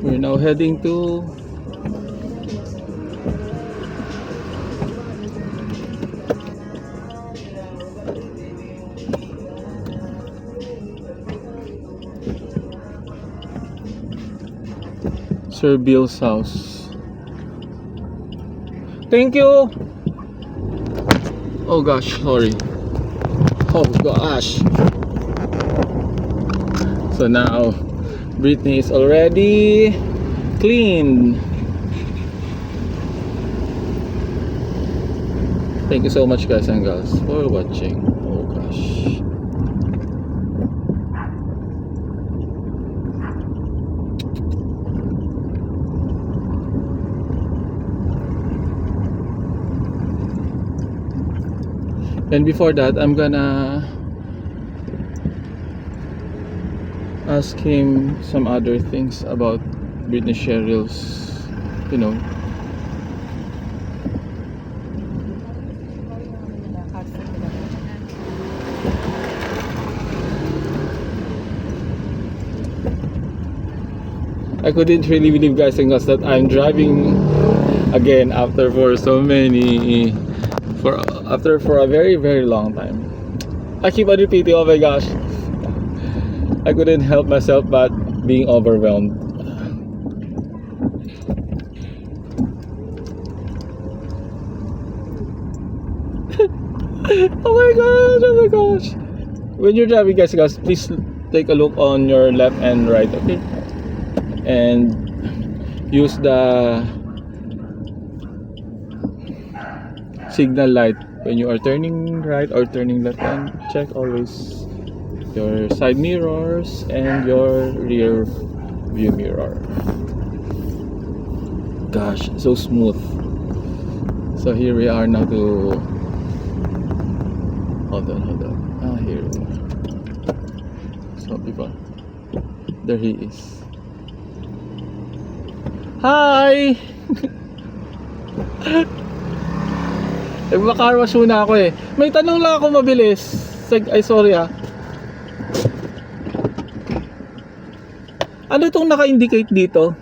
We're now heading to Sir Bill's house. Thank you. Oh gosh, sorry. Oh gosh. So now Brittany is already clean. Thank you so much guys and girls for watching. Oh gosh. And before that, I'm gonna ask him some other things about Britney Cheryl's, you know. I couldn't really believe guys and girls that I'm driving again after for a very very long time. I keep on repeating, oh my gosh, I couldn't help myself but being overwhelmed. Oh my gosh, oh my gosh. When you're driving guys, please take a look on your left and right, okay? And use the signal light when you are turning right or turning left, and check always your side mirrors and your rear view mirror. Gosh, so smooth. So here we are now to hold on. Ah, here we are. So people, there he is. Hi. Magmakarwas muna ako eh. May tanong lang ako mabilis. Ay sorry ah. Ano tong naka-indicate dito?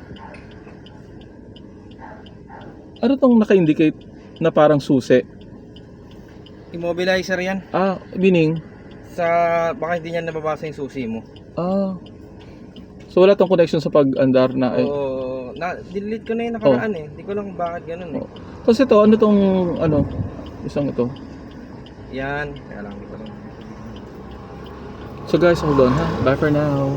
Ano tong naka-indicate na parang susi? Immobilizer yan. Ah, meaning? Baka hindi niya nababasa yung susi mo. Ah. So wala tong connection sa pag-andar na eh. Oo, delete ko na yung nakaraan eh. Hindi ko lang kung bakit ganun eh. Tapos ito, ano tong isang ito? Yan, kaya lang dito lang. So guys, hold on ha. Bye for now.